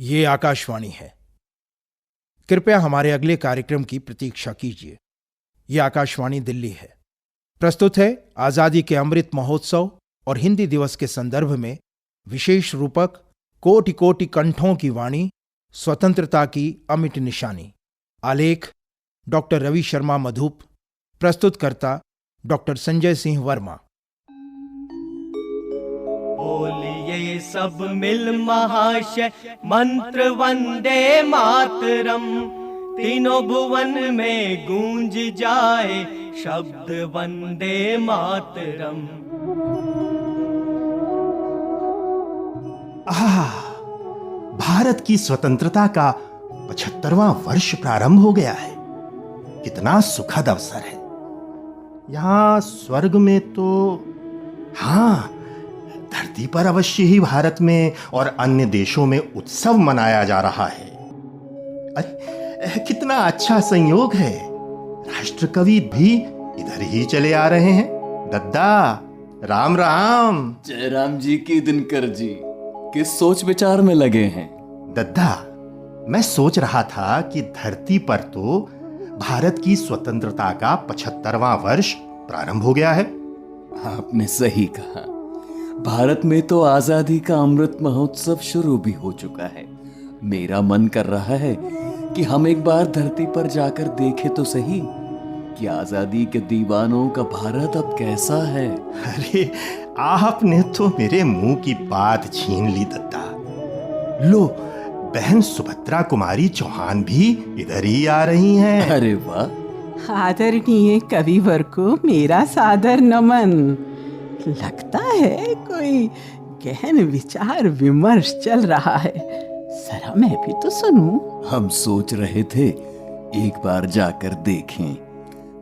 ये आकाशवाणी है। कृपया हमारे अगले कार्यक्रम की प्रतीक्षा कीजिए। ये आकाशवाणी दिल्ली है। प्रस्तुत है आजादी के अमृत महोत्सव और हिंदी दिवस के संदर्भ में विशेष रूपक कोटि कोटि कंठों की वाणी, स्वतंत्रता की अमिट निशानी। आलेख डॉक्टर रवि शर्मा मधुप। प्रस्तुतकर्ता डॉक्टर संजय सिंह वर्मा। बोलिए सब मिल महाशय मंत्र वंदे मातरम, तीनों भुवन में गूंज जाए शब्द वंदे मातरम। भारत की स्वतंत्रता का 75वां वर्ष प्रारंभ हो गया है। कितना सुखद अवसर है। यहां स्वर्ग में तो हाँ, धरती पर अवश्य ही भारत में और अन्य देशों में उत्सव मनाया जा रहा है। अरे कितना अच्छा संयोग है। राष्ट्रकवि भी इधर ही चले आ रहे हैं। दद्दा, राम राम। जय राम जी की दिनकर जी, किस सोच विचार में लगे हैं? दद्दा, मैं सोच रहा था कि धरती पर तो भारत की स्वतंत्रता का 75वां वर्ष प्रारंभ हो गया है। आपने सही कहा। भारत में तो आजादी का अमृत महोत्सव शुरू भी हो चुका है। मेरा मन कर रहा है कि हम एक बार धरती पर जाकर देखें तो सही कि आजादी के दीवानों का भारत अब कैसा है। अरे आपने तो मेरे मुंह की बात छीन ली दद्दा। लो, बहन सुभद्रा कुमारी चौहान भी इधर ही आ रही हैं। अरे वाह। आदरणीय कविवर को मेरा सादर नमन। लगता है कोई गहन विचार विमर्श चल रहा है। जरा मैं भी तो सुनूं। हम सोच रहे थे एक बार जाकर देखें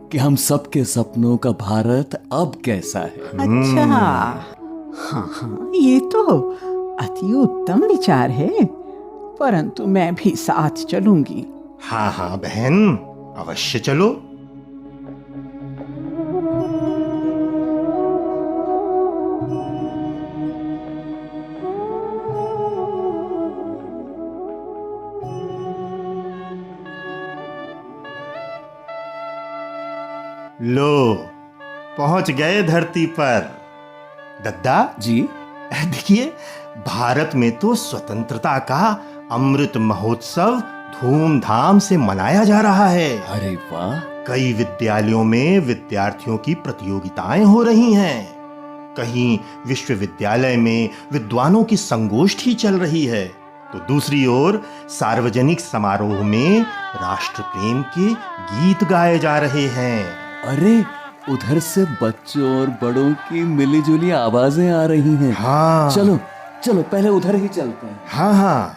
कि हम सबके सपनों का भारत अब कैसा है। अच्छा, हाँ, ये तो अति उत्तम विचार है, परंतु मैं भी साथ चलूंगी। हाँ बहन, अवश्य चलो। लो, पहुंच गए धरती पर। दद्दा जी, देखिए, भारत में तो स्वतंत्रता का अमृत महोत्सव धूमधाम से मनाया जा रहा है। अरे वाह। कई विद्यालयों में विद्यार्थियों की प्रतियोगिताएं हो रही हैं। कहीं विश्वविद्यालय में विद्वानों की संगोष्ठी चल रही है, तो दूसरी ओर सार्वजनिक समारोह में राष्ट्र प्रेम के गीत गाए जा रहे हैं। अरे उधर से बच्चों और बड़ों की मिलीजुली आवाजें आ रही हैं। हाँ, चलो चलो पहले उधर ही चलते हैं। हाँ।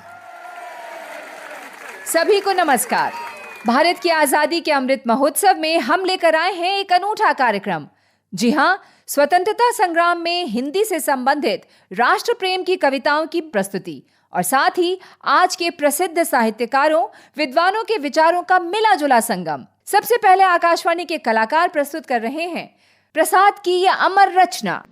सभी को नमस्कार। भारत की आजादी के अमृत महोत्सव में हम लेकर आए हैं एक अनूठा कार्यक्रम। जी हाँ, स्वतंत्रता संग्राम में हिंदी से संबंधित राष्ट्र प्रेम की कविताओं की प्रस्तुति और साथ ही आज के प्रसिद्ध साहित्यकारों, विद्वानों के विचारों का मिला जुला संगम। सबसे पहले आकाशवाणी के कलाकार प्रस्तुत कर रहे हैं प्रसाद की यह अमर रचना।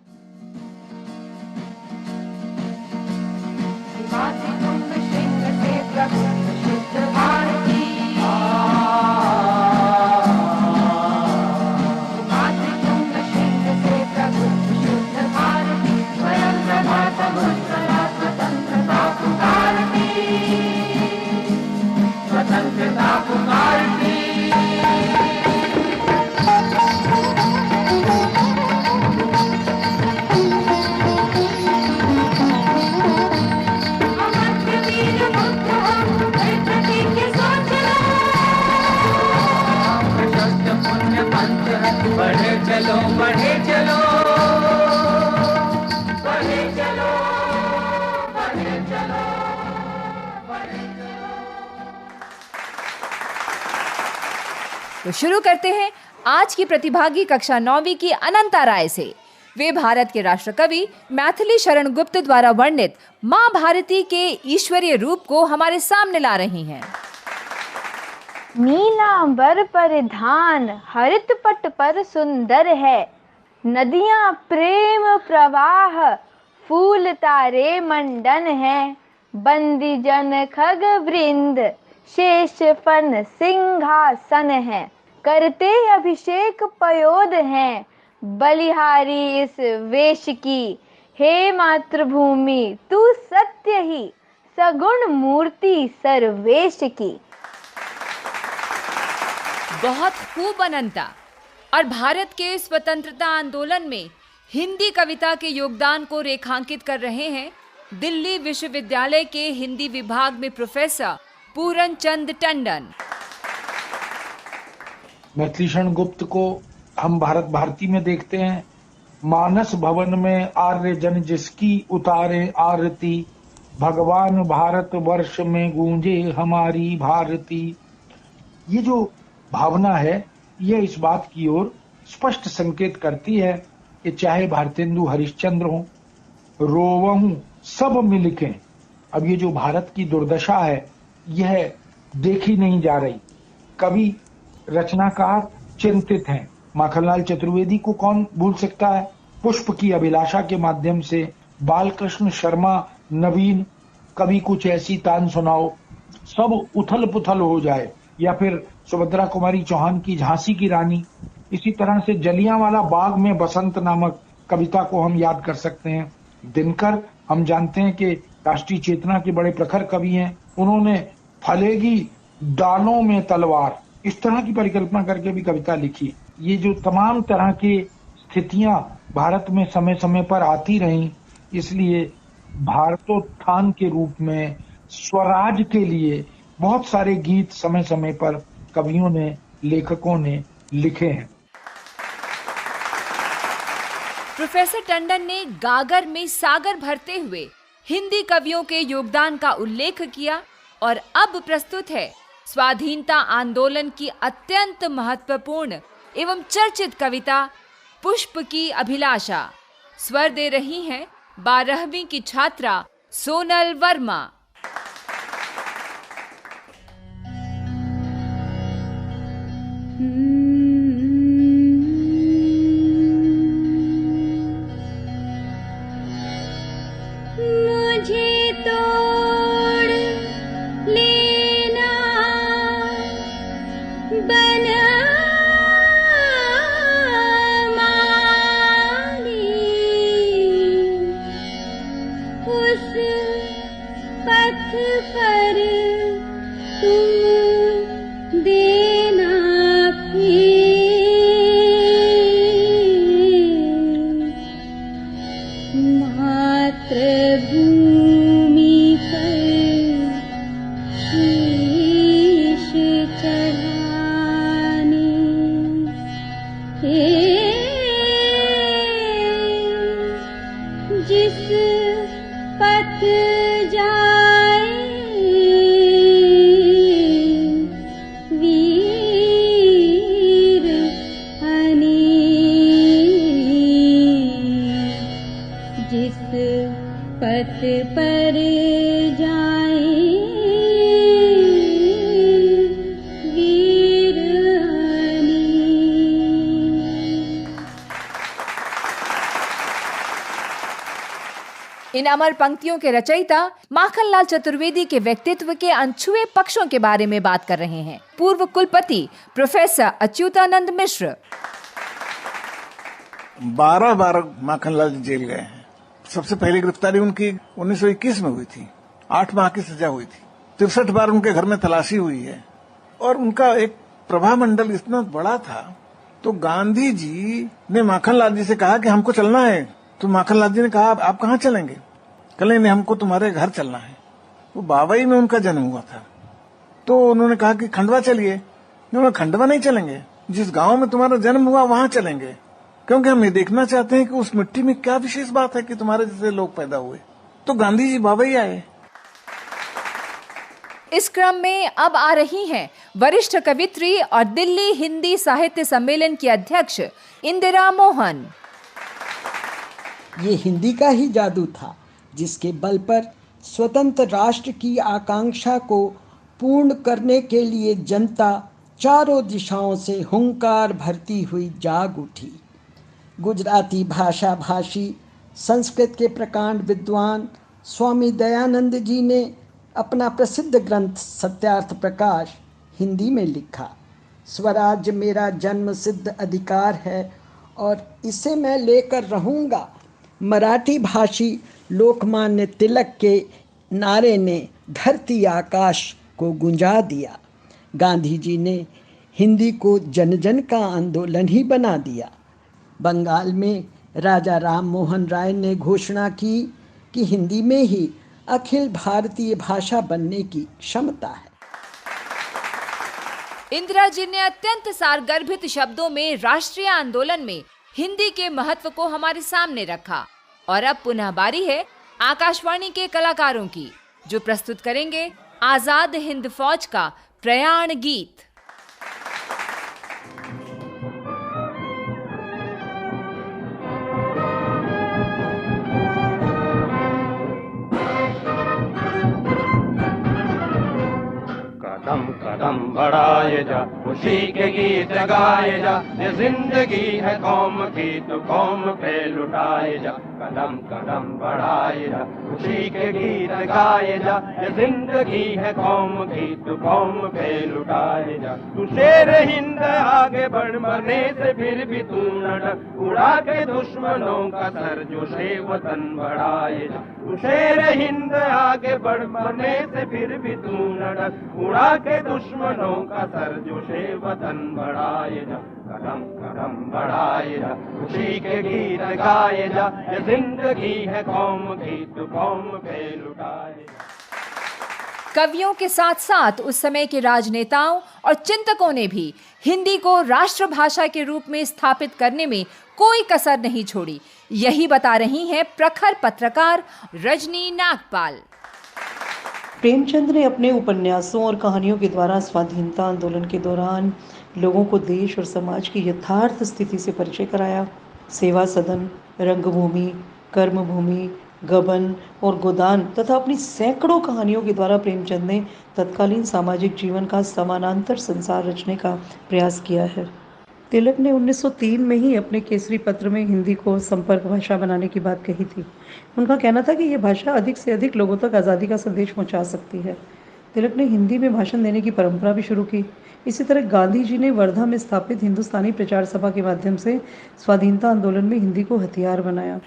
तो शुरू करते हैं आज की प्रतिभागी कक्षा 9वीं की अनंता राय से। वे भारत के राष्ट्रकवि मैथिली शरण गुप्त द्वारा वर्णित मां भारती के ईश्वरीय रूप को हमारे सामने ला रही हैं। नीलांबर परिधान हरित पट पर सुंदर है, नदियां प्रेम प्रवाह फूल तारे मंडन है। बंदी जन खग वृंद शेष फन सिंहासन है। करते अभिषेक पयोद हैं बलिहारी इस वेश की। हे मातृभूमि तू सत्य ही सगुण मूर्ति सर्वेश की। बहुत खूब अनंता। और भारत के स्वतंत्रता आंदोलन में हिंदी कविता के योगदान को रेखांकित कर रहे हैं दिल्ली विश्वविद्यालय के हिंदी विभाग में प्रोफेसर पूरन चंद टंडन। मैथिलीशरण गुप्त को हम भारत भारती में देखते हैं। मानस भवन में आर्य जन जिसकी उतारे आरती, भगवान भारत वर्ष में गूंजे हमारी भारती। ये जो भावना है यह इस बात की ओर स्पष्ट संकेत करती है कि चाहे भारतेंदु हरिश्चंद्र हो, रोवहूं सब मिलके। अब ये जो भारत की दुर्दशा है यह देखी नहीं जा रही। कवि रचनाकार चिंतित हैं। माखनलाल चतुर्वेदी को कौन भूल सकता है। पुष्प की अभिलाषा के माध्यम से बालकृष्ण शर्मा नवीन कभी कुछ ऐसी तान सुनाओ सब उथल पुथल हो जाए, या फिर सुभद्रा कुमारी चौहान की झांसी की रानी। इसी तरह से जलियांवाला बाग में बसंत नामक कविता को हम याद कर सकते हैं। दिनकर हम जानते हैं कि राष्ट्रीय चेतना के बड़े प्रखर कवि हैं। उन्होंने फलेगी डालों में तलवार इस तरह की परिकल्पना करके भी कविता लिखी। ये जो तमाम तरह की स्थितियां भारत में समय समय पर आती रहीं, इसलिए भारतोत्थान के रूप में स्वराज के लिए बहुत सारे गीत समय समय पर कवियों ने, लेखकों ने लिखे हैं। प्रोफेसर टंडन ने गागर में सागर भरते हुए हिंदी कवियों के योगदान का उल्लेख किया और अब प्रस्तुत है स्वाधीनता आंदोलन की अत्यंत महत्वपूर्ण एवं चर्चित कविता पुष्प की अभिलाषा। स्वर दे रही हैं 12वीं की छात्रा सोनल वर्मा। मुझे तोड़ लेना बना माली, उस पथ पर तुम देना मातृभूमि पर शीश चढ़ाने, जिस पथ जाए वीर हनी, जिस पथ पर जाए वीर हनी। इन अमर पंक्तियों के रचयिता माखनलाल चतुर्वेदी के व्यक्तित्व के अनछुए पक्षों के बारे में बात कर रहे हैं पूर्व कुलपति प्रोफेसर अच्युतानंद मिश्र। 12 बार माखनलाल जी जेल गए हैं। सबसे पहली गिरफ्तारी उनकी 1921 में हुई थी। 8 माह की सजा हुई थी। 63 बार उनके घर में तलाशी हुई है और उनका एक प्रभा मंडल इतना बड़ा था। तो गांधी जी ने माखनलाल जी से कहा कि हमको चलना है। तो माखनलाल जी ने कहा आप कहाँ चलेंगे? कहले नहीं, हमको तुम्हारे घर चलना है। वो बावई में उनका जन्म हुआ था। तो उन्होंने कहा कि खंडवा चलिए। उन्होंने खंडवा नहीं चलेंगे, जिस गांव में तुम्हारा जन्म हुआ वहां चलेंगे, क्योंकि हम ये देखना चाहते हैं कि उस मिट्टी में क्या विशेष बात है कि तुम्हारे जैसे लोग पैदा हुए। तो गांधी जी बावई आए। इस क्रम में अब आ रही हैं वरिष्ठ कवित्री और दिल्ली हिंदी साहित्य सम्मेलन की अध्यक्ष इंदिरा मोहन। ये हिंदी का ही जादू था जिसके बल पर स्वतंत्र राष्ट्र की आकांक्षा को पूर्ण करने के लिए जनता चारों दिशाओं से हुंकार भरती हुई जाग उठी। गुजराती भाषा भाषी, संस्कृत के प्रकांड विद्वान स्वामी दयानंद जी ने अपना प्रसिद्ध ग्रंथ सत्यार्थ प्रकाश हिंदी में लिखा। स्वराज्य मेरा जन्म सिद्ध अधिकार है और इसे मैं लेकर रहूँगा। मराठी भाषी लोकमान्य तिलक के नारे ने धरती आकाश को गुंजा दिया। गांधी जी ने हिंदी को जन जन का आंदोलन ही बना दिया। बंगाल में राजा राम मोहन राय ने घोषणा की कि हिंदी में ही अखिल भारतीय भाषा बनने की क्षमता है। इंदिरा जी ने अत्यंत सारगर्भित शब्दों में राष्ट्रीय आंदोलन में हिंदी के महत्व को हमारे सामने रखा। और अब पुनः बारी है आकाशवाणी के कलाकारों की, जो प्रस्तुत करेंगे आजाद हिंद फौज का प्रयाण गीत। कदम कदम बढ़ाए जा, खुशी के गीत गाए जा, ये जिंदगी है कौम की तो कौम पे लुटाए जा। कदम कदम बढ़ाए जा, खुशी के गीत गाए जा, ये जिंदगी है कौम की तो कौम पे लुटाए जा। तू शेर हिंद आगे बढ़, मरने से फिर भी तू न डर, उड़ा के दुश्मनों का सर जो शे वतन बढ़ाए जा। तू शेर हिंद आगे बढ़, मरने से फिर भी तू न डर, उड़ा के दुश्मनों का सर जो शे वतन बढ़ाए जा। कदम कदम बढ़ाए जा, खुशी के गीत गाए जा, ये जिंदगी है कौम की तो कौम पे लुटाए जा। कवियों के साथ साथ उस समय के राजनेताओं और चिंतकों ने भी हिंदी को राष्ट्रभाषा के रूप में स्थापित करने में कोई कसर नहीं छोड़ी। यही बता रही हैं प्रखर पत्रकार रजनी नागपाल। प्रेमचंद ने अपने उपन्यासों और कहानियों के द्वारा स्वाधीनता आंदोलन के दौरान लोगों को देश और समाज की यथार्थ स्थिति से परिचय कराया। सेवा सदन, रंगभूमि, कर्मभूमि, गबन और गोदान तथा अपनी सैकड़ों कहानियों के द्वारा प्रेमचंद ने तत्कालीन सामाजिक जीवन का समानांतर संसार रचने का प्रयास किया है। तिलक ने 1903 में ही अपने केसरी पत्र में हिंदी को संपर्क भाषा बनाने की बात कही थी। उनका कहना था कि यह भाषा अधिक से अधिक लोगों तक आज़ादी का संदेश पहुंचा सकती है। तिलक ने हिंदी में भाषण देने की परंपरा भी शुरू की। इसी तरह गांधी जी ने वर्धा में स्थापित हिंदुस्तानी प्रचार सभा के माध्यम से स्वाधीनता आंदोलन में हिंदी को हथियार बनाया।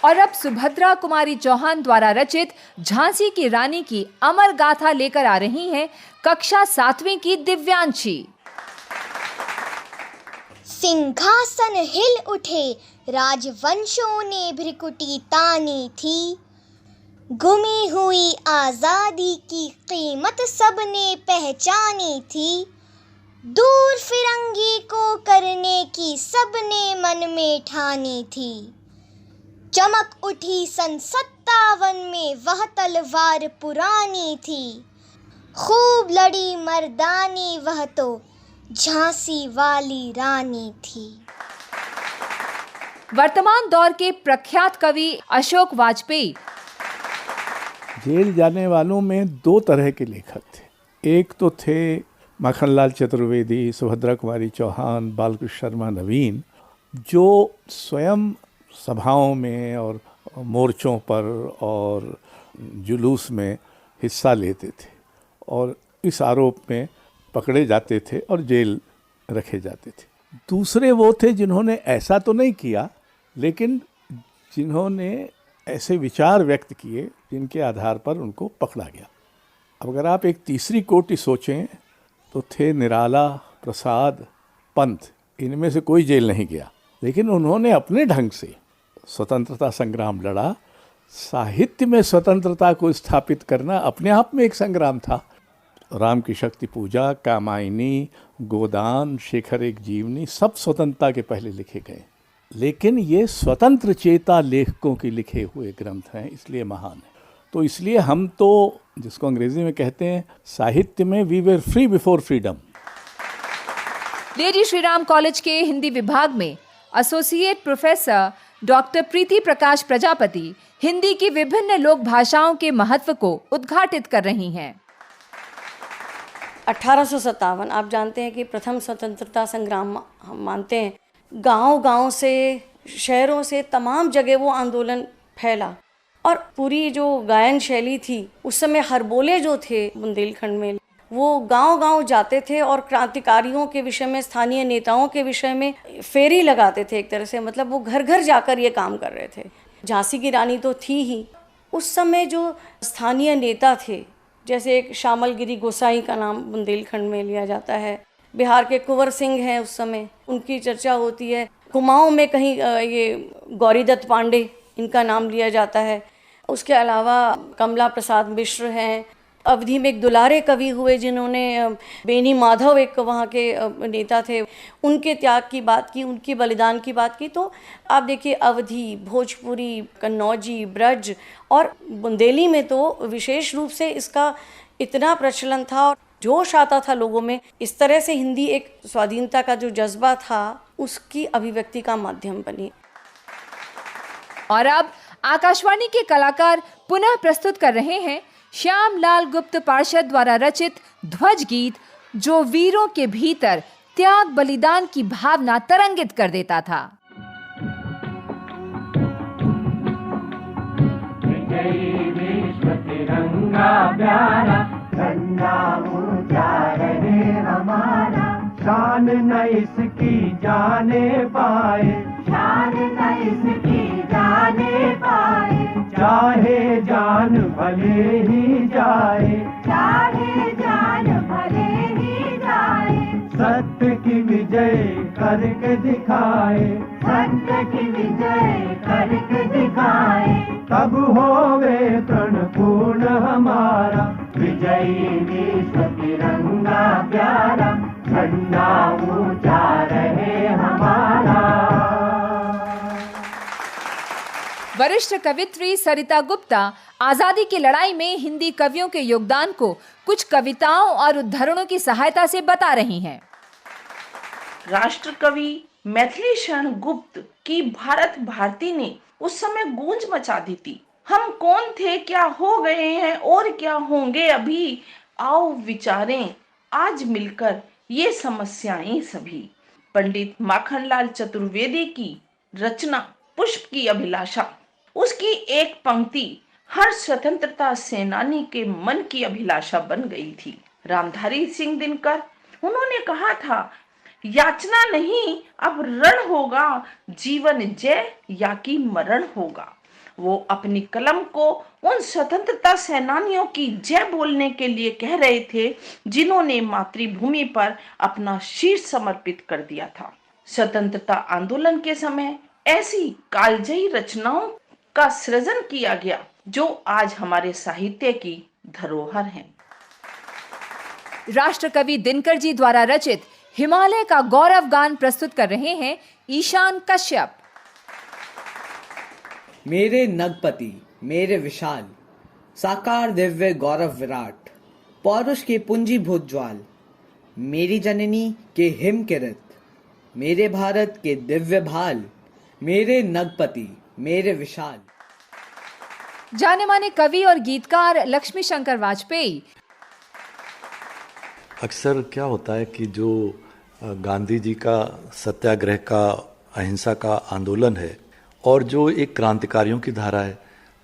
और अब सुभद्रा कुमारी चौहान द्वारा रचित झांसी की रानी की अमर गाथा लेकर आ रही हैं कक्षा 7वीं की दिव्यांशी। सिंहासन हिल उठे, राजवंशों ने भ्रिकुटी तानी थी, गुमी हुई आजादी की कीमत सबने पहचानी थी, दूर फिरंगी को करने की सबने मन में ठानी थी। चमक उठी सन 57 में वह तलवार पुरानी थी, खूब लड़ी मर्दानी वह तो झांसी वाली रानी थी। वर्तमान दौर के प्रख्यात कवि अशोक वाजपेयी। जेल जाने वालों में दो तरह के लेखक थे। एक तो थे माखनलाल चतुर्वेदी, सुभद्रा कुमारी चौहान, बालकृष्ण शर्मा नवीन, जो स्वयं सभाओं में और मोर्चों पर और जुलूस में हिस्सा लेते थे और इस आरोप में पकड़े जाते थे और जेल रखे जाते थे। दूसरे वो थे जिन्होंने ऐसा तो नहीं किया, लेकिन जिन्होंने ऐसे विचार व्यक्त किए जिनके आधार पर उनको पकड़ा गया। अब अगर आप एक तीसरी कोटि सोचें तो थे निराला, प्रसाद, पंत। इनमें से कोई जेल नहीं गया, लेकिन उन्होंने अपने ढंग से स्वतंत्रता संग्राम लड़ा। साहित्य में स्वतंत्रता को स्थापित करना अपने आप में एक संग्राम था। राम की शक्ति पूजा, कामायनी, गोदान, शेखर एक जीवनी सब स्वतंत्रता के पहले लिखे गए, लेकिन ये स्वतंत्र चेता लेखकों के लिखे हुए ग्रंथ हैं, इसलिए महान है। तो इसलिए हम तो, जिसको अंग्रेजी में कहते हैं, साहित्य में we were free before freedom. Lady Shriram college के हिंदी विभाग में associate professor doctor Priti Prakash Prajapati Hindi की विभिन्न लोक भाषाओं के महत्व को उद्घाटित कर रही हैं। 1857 आप जानते हैं कि प्रथम स्वतंत्रता संग्राम हम मानते हैं। गांव-गांव से, शहरों से, तमाम जगह वो आंदोलन फैला और पूरी जो गायन शैली थी उस समय हरबोले जो थे बुंदेलखंड में, वो गांव-गांव जाते थे और क्रांतिकारियों के विषय में, स्थानीय नेताओं के विषय में फेरी लगाते थे एक तरह से, मतलब वो घर घर जाकर ये काम कर रहे थे। झांसी की रानी तो थी ही, उस समय जो स्थानीय नेता थे, जैसे एक श्यामलगिरी गोसाई का नाम बुंदेलखंड में लिया जाता है, बिहार के कुंवर सिंह हैं उस समय, उनकी चर्चा होती है। कुमाऊं में कहीं ये गौरीदत्त पांडे, इनका नाम लिया जाता है। उसके अलावा कमला प्रसाद मिश्र हैं। अवधि में एक दुलारे कवि हुए जिन्होंने बेनी माधव एक वहाँ के नेता थे, उनके त्याग की बात की, उनके बलिदान की बात की। तो आप देखिए अवधि, भोजपुरी, कन्नौजी, ब्रज और बुंदेली में तो विशेष रूप से इसका इतना प्रचलन था और जोश आता था लोगों में। इस तरह से हिंदी एक स्वाधीनता का जो जज्बा था उसकी अभिव्यक्ति का माध्यम बनी। और अब आकाशवाणी के कलाकार पुनः प्रस्तुत कर रहे हैं श्यामलाल गुप्त पार्षद द्वारा रचित ध्वज गीत, जो वीरों के भीतर त्याग बलिदान की भावना तरंगित कर देता था। विजयी विश्व तिरंगा प्यारा, झंडा ऊंचा रहे हमारा, शान न इसकी जाने पाए, शान न इसकी जाने पाए, चाहे जान भले ही जाए, चाहे जान भले ही जाए, सत्य की विजय करके दिखाए, सत्य की विजय करके दिखाए, तब होवे प्रण पूर्ण हमारा, विजयी विश्व तिरंगा प्यारा, झंडा ऊंचा रहे हमारा। वरिष्ठ कवित्री सरिता गुप्ता आजादी की लड़ाई में हिंदी कवियों के योगदान को कुछ कविताओं और उद्धरणों की सहायता से बता रही हैं। राष्ट्र कवि मैथिली शरण गुप्त की भारत भारती ने उस समय गूंज मचा दी थी। हम कौन थे, क्या हो गए हैं और क्या होंगे अभी, आओ विचारें आज मिलकर ये समस्याएं सभी। पंडित माखनलाल चतुर्वेदी की रचना पुष्प की अभिलाषा, उसकी एक पंक्ति हर स्वतंत्रता सेनानी के मन की अभिलाषा बन गई थी। रामधारी सिंह दिनकर, उन्होंने कहा था, याचना नहीं अब रण होगा, जीवन जय या कि मरण होगा। वो अपनी कलम को उन स्वतंत्रता सेनानियों की जय बोलने के लिए कह रहे थे जिन्होंने मातृभूमि पर अपना शीश समर्पित कर दिया था। स्वतंत्रता आंदोलन के समय ऐसी कालजयी रचनाओं का सृजन किया गया जो आज हमारे साहित्य की धरोहर हैं। राष्ट्रकवि दिनकर जी द्वारा रचित हिमालय का गौरव गान प्रस्तुत कर रहे हैं ईशान कश्यप। मेरे नगपति मेरे विशाल, साकार दिव्य गौरव विराट, पौरुष के पुंजीभूत ज्वाल, मेरी जननी के हिम किरत, मेरे भारत के दिव्य भाल, मेरे नगपति मेरे विशाल। जाने माने कवि और गीतकार लक्ष्मी शंकर वाजपेयी। अक्सर क्या होता है कि जो गांधी जी का सत्याग्रह का, अहिंसा का आंदोलन है और जो एक क्रांतिकारियों की धारा है,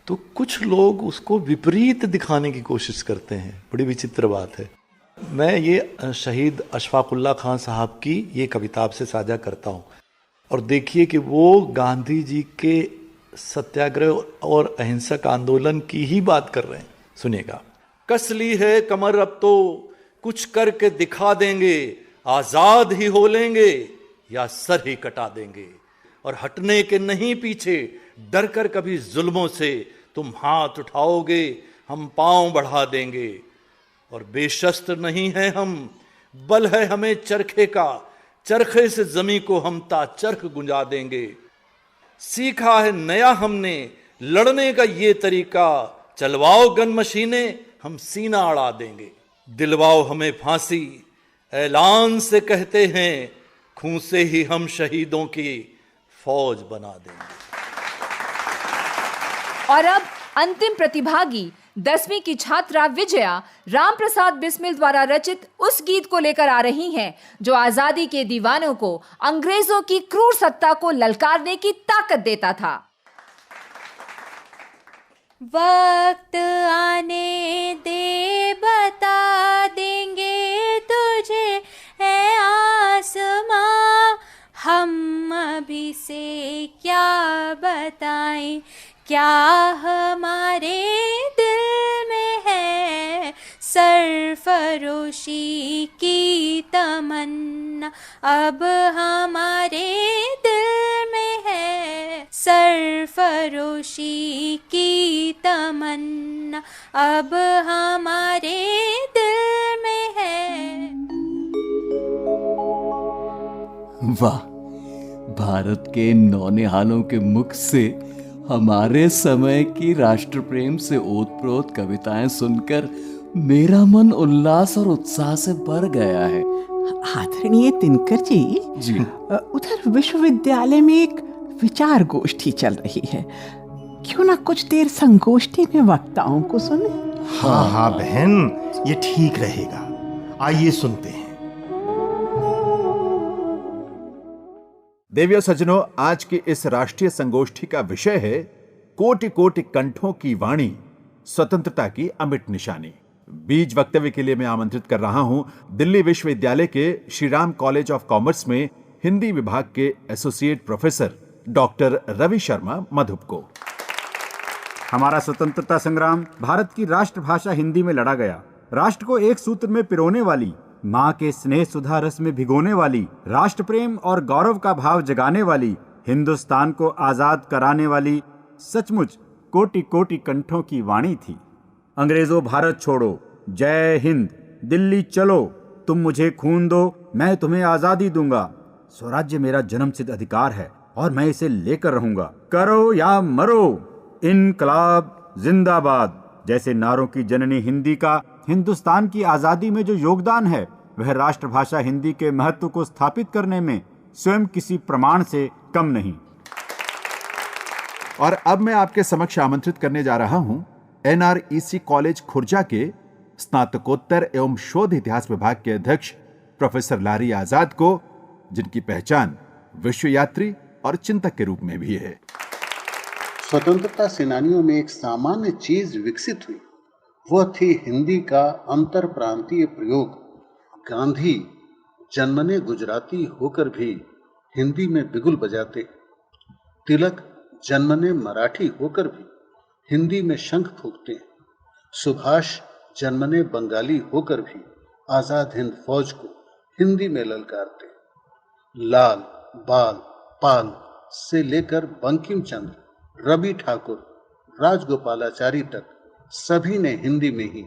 तो कुछ लोग उसको विपरीत दिखाने की कोशिश करते हैं। बड़ी विचित्र बात है। मैं ये शहीद अशफाकुल्ला खान साहब की ये कविता आपसे साझा करता हूँ और देखिए कि वो गांधी जी के सत्याग्रह और अहिंसक आंदोलन की ही बात कर रहे हैं। सुनिएगा। कसली है कमर अब तो कुछ करके दिखा देंगे, आजाद ही हो लेंगे या सर ही कटा देंगे, और हटने के नहीं पीछे, डर कर कभी जुल्मों से तुम हाथ उठाओगे हम पांव बढ़ा देंगे, और बेशस्त्र नहीं है हम, बल है हमें चरखे का, चरखे से जमी को हम ताचरख गुंजा देंगे। सीखा है नया हमने लड़ने का ये तरीका, चलवाओ गन मशीनें हम सीना अड़ा देंगे, दिलवाओ हमें फांसी ऐलान से कहते हैं, खून से ही हम शहीदों की फौज बना देंगे। और अब अंतिम प्रतिभागी 10वीं की छात्रा विजया राम प्रसाद बिस्मिल द्वारा रचित उस गीत को लेकर आ रही हैं जो आजादी के दीवानों को अंग्रेजों की क्रूर सत्ता को ललकारने की ताकत देता था। वक्त आने दे बता देंगे तुझे है आसमां, हम अभी से क्या बताएं, क्या हमारे दिल में है सरफरोशी की तमन्ना, अब हमारे दिल में है सरफरोशी की तमन्ना, अब हमारे दिल में है। वाह, भारत के नौनिहालों के मुख से हमारे समय की राष्ट्र प्रेम से ओतप्रोत कविताएं सुनकर मेरा मन उल्लास और उत्साह से भर गया है। आदरणीय दिनकर जी, उधर विश्वविद्यालय में एक विचार गोष्ठी चल रही है, क्यों ना कुछ देर संगोष्ठी में वक्ताओं को सुने? हाँ बहन, ये ठीक रहेगा, आइए सुनते हैं। देवियों सज्जनों, आज की इस राष्ट्रीय संगोष्ठी का विषय है कोटि कोटि कंठों की वाणी, स्वतंत्रता की अमिट निशानी। बीज वक्तव्य के लिए मैं आमंत्रित कर रहा हूं दिल्ली विश्वविद्यालय के Shri Ram college of commerce में हिंदी विभाग के associate professor doctor Ravi Sharma Madhup को। हमारा स्वतंत्रता संग्राम भारत की राष्ट्रभाषा हिंदी में लड़ा गया। राष्ट्र को एक सूत्र में पिरोने वाली, माँ के स्नेह सुधा रस में भिगोने वाली, राष्ट्र प्रेम और गौरव का भाव जगाने वाली, हिंदुस्तान को आजाद कराने वाली सचमुच कोटि कोटि कंठों की वाणी थी। अंग्रेजों भारत छोड़ो, जय हिंद, दिल्ली चलो, तुम मुझे खून दो, मैं तुम्हें आजादी दूंगा, स्वराज्य मेरा जन्मसिद्ध अधिकार है और मैं इसे लेकर रहूंगा, करो या मरो, इनकलाब जिंदाबाद जैसे नारों की जननी हिंदी का हिंदुस्तान की आजादी में जो योगदान है, वह राष्ट्रभाषा हिंदी के महत्व को स्थापित करने में स्वयं किसी प्रमाण से कम नहीं। और अब मैं आपके समक्ष आमंत्रित करने जा रहा हूं NREC कॉलेज खुर्जा के स्नातकोत्तर एवं शोध इतिहास विभाग के अध्यक्ष प्रोफेसर लारी आजाद को, जिनकी पहचान विश्व यात्री और चिंतक के रूप में भी है। स्वतंत्रता सेनानियों में एक सामान्य चीज विकसित हुई, वह थी हिंदी का अंतर प्रांतीय प्रयोग। गांधी जन्मने गुजराती होकर भी हिंदी में बिगुल बजाते, तिलक जन्मने मराठी होकर भी हिंदी में शंख फूंकते, सुभाष जन्मने बंगाली होकर भी आजाद हिंद फौज को हिंदी में ललकारते। लाल, बाल, पाल से लेकर बंकिम चंद्र, रवि ठाकुर, राजगोपालाचारी तक सभी ने हिंदी में ही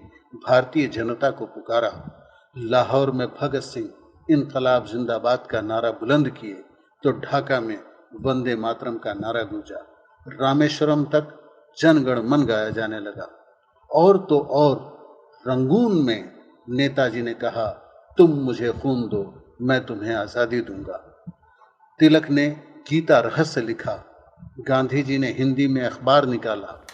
भारतीय जनता को पुकारा। लाहौर में भगत सिंह इनकलाब जिंदाबाद का नारा बुलंद किए तो ढाका में वंदे मातरम का नारा गूंजा। रामेश्वरम तक जनगण मन गाया जाने लगा। और तो और रंगून में नेताजी ने कहा, तुम मुझे खून दो, मैं तुम्हें आजादी दूंगा। तिलक ने गीता रहस्य लिखा, गांधी जी ने हिंदी में अखबार निकाला।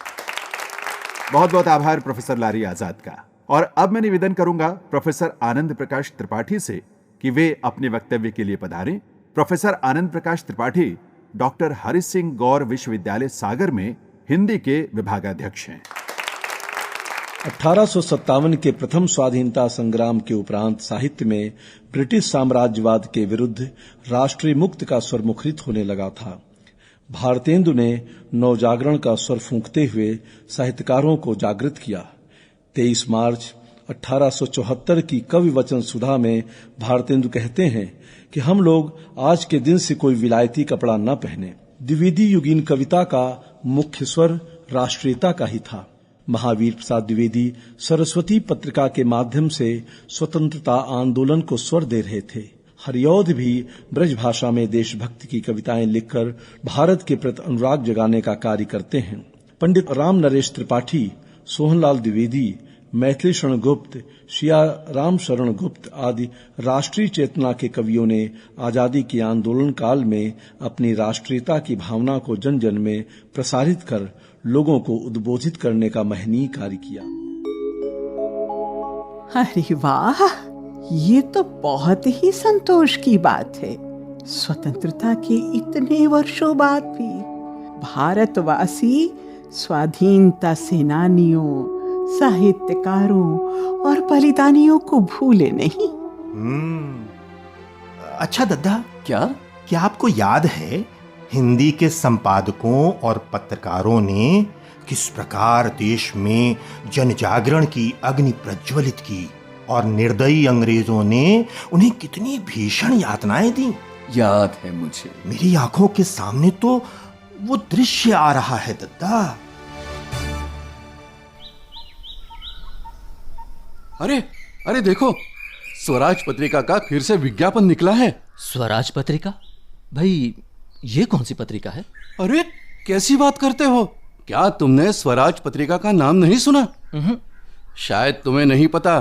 बहुत बहुत आभार प्रोफेसर लारी आजाद का। और अब मैं निवेदन करूंगा प्रोफेसर आनंद प्रकाश त्रिपाठी से कि वे अपने वक्तव्य के लिए पधारें। प्रोफेसर आनंद प्रकाश त्रिपाठी डॉक्टर हरि सिंह गौर विश्वविद्यालय सागर में हिंदी के विभागाध्यक्ष हैं। 1857 के प्रथम स्वाधीनता संग्राम के उपरांत साहित्य में ब्रिटिश साम्राज्यवाद के विरुद्ध राष्ट्रीय मुक्त का स्वर मुखरित होने लगा था। भारतेंदु ने नवजागरण का स्वर फूंकते हुए साहित्यकारों को जागृत किया। 23 मार्च 1874 की कवि वचन सुधा में भारतेंदु कहते हैं कि हम लोग आज के दिन से कोई विलायती कपड़ा न पहने। द्विवेदी युगीन कविता का मुख्य स्वर राष्ट्रीयता का ही था। महावीर प्रसाद द्विवेदी सरस्वती पत्रिका के माध्यम से स्वतंत्रता आंदोलन को स्वर दे रहे थे। हरिऔध भी ब्रज भाषा में देशभक्ति की कविताएं लिखकर भारत के प्रति अनुराग जगाने का कार्य करते हैं। पंडित राम नरेश त्रिपाठी, सोहनलाल द्विवेदी, मैथिली शरण गुप्त, शिया राम शरण गुप्त आदि राष्ट्रीय चेतना के कवियों ने आजादी के आंदोलन काल में अपनी राष्ट्रीयता की भावना को जन जन में प्रसारित कर लोगों को उद्बोधित करने का महनीय कार्य किया। अरे वाह, ये तो बहुत ही संतोष की बात है। स्वतंत्रता के इतने वर्षों बाद भी भारतवासी स्वाधीनता सेनानियों, साहित्यकारों और बलिदानियों को भूले नहीं। अच्छा दद्दा, क्या आपको याद है हिंदी के संपादकों और पत्रकारों ने किस प्रकार देश में जन जागरण की अग्नि प्रज्वलित की और निर्दयी अंग्रेजों ने उन्हें कितनी भीषण यातनाएं दी? याद है मुझे। मेरी आंखों के सामने तो वो दृश्य आ रहा है दद्दा। अरे देखो, स्वराज पत्रिका का फिर से विज्ञापन निकला है। स्वराज पत्रिका? भाई ये कौन सी पत्रिका है? अरे कैसी बात करते हो, क्या तुमने स्वराज पत्रिका का नाम नहीं सुना? शायद तुम्हें नहीं पता,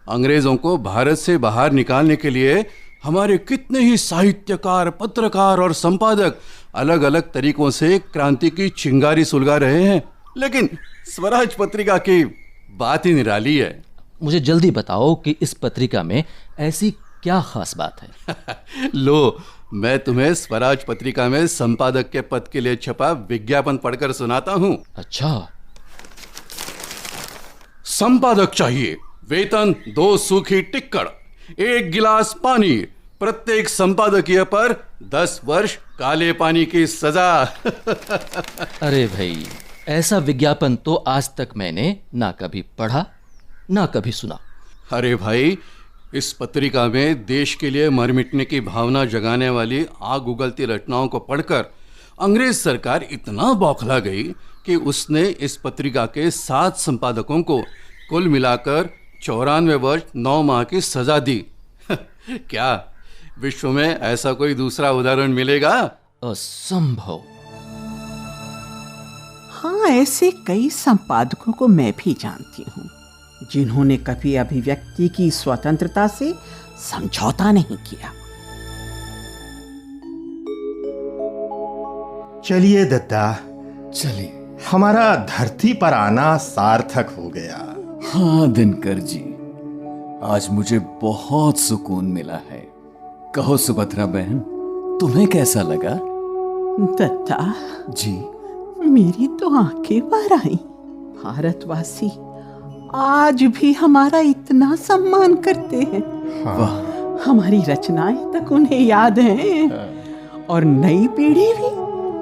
अंग्रेजों को भारत से बाहर निकालने के लिए हमारे कितने ही साहित्यकार, पत्रकार और संपादक अलग अलग तरीकों से क्रांति की चिंगारी सुलगा रहे हैं, लेकिन स्वराज पत्रिका की बात ही निराली है। मुझे जल्दी बताओ कि इस पत्रिका में ऐसी क्या खास बात है? लो, मैं तुम्हें स्वराज पत्रिका में संपादक के पद के लिए छपा विज्ञापन पढ़कर सुनाता हूं। अच्छा। संपादक चाहिए, वेतन 2 सूखी टिक्कड़, 1 गिलास पानी, प्रत्येक संपादकीय पर 10 वर्ष काले पानी की सजा। अरे भाई, ऐसा विज्ञापन तो आज तक मैंने ना कभी पढ़ा ना कभी सुना। अरे भाई, इस पत्रिका में देश के लिए मर मिटने की भावना जगाने वाली आग उगलती रचनाओं को पढ़कर अंग्रेज सरकार इतना बौखला गई कि उसने इस पत्रिका के 7 संपादकों को कुल मिलाकर 94 वर्ष 9 माह की सजा दी। क्या विश्व में ऐसा कोई दूसरा उदाहरण मिलेगा? असंभव। हाँ, ऐसे कई संपादकों को मैं भी जानती हूँ जिन्होंने कभी अभिव्यक्ति की स्वतंत्रता से समझौता नहीं किया। चलिए दद्दा, चलिए, हमारा धरती पर आना सार्थक हो गया। हाँ दिनकर जी, आज मुझे बहुत सुकून मिला है। कहो सुभद्रा बहन, तुम्हें कैसा लगा? दद्दा जी, मेरी तो आंखें भर आई। भारतवासी आज भी हमारा इतना सम्मान करते हैं। वाह। हमारी रचनाएं तक उन्हें याद हैं और नई पीढ़ी भी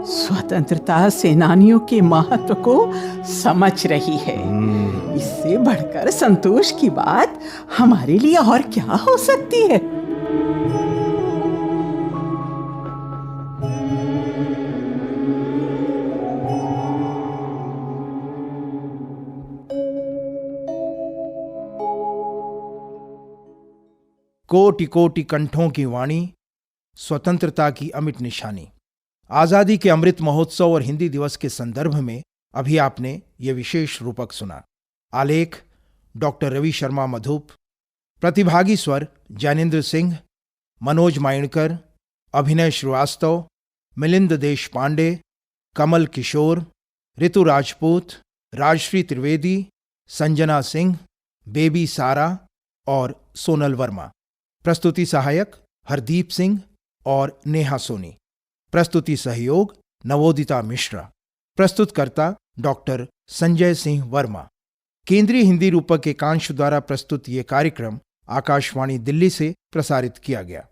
स्वतंत्रता सेनानियों के महत्व को समझ रही है। इससे बढ़कर संतोष की बात हमारे लिए और क्या हो सकती है? कोटि कोटि कंठों की वाणी, स्वतंत्रता की अमिट निशानी। आजादी के अमृत महोत्सव और हिंदी दिवस के संदर्भ में अभी आपने ये विशेष रूपक सुना। आलेख डॉक्टर रवि शर्मा मधुप, प्रतिभागी स्वर ज्ञानेंद्र सिंह, मनोज माइणकर, अभिनय श्रीवास्तव, मिलिंद देश पांडे, कमल किशोर, ऋतु राजपूत, राजश्री त्रिवेदी, संजना सिंह, बेबी सारा और सोनल वर्मा। प्रस्तुति सहायक हरदीप सिंह और नेहा सोनी। प्रस्तुति सहयोग नवोदिता मिश्रा। प्रस्तुतकर्ता डॉक्टर संजय सिंह वर्मा। केंद्रीय हिंदी रूपक एकांश द्वारा प्रस्तुत ये कार्यक्रम आकाशवाणी दिल्ली से प्रसारित किया गया।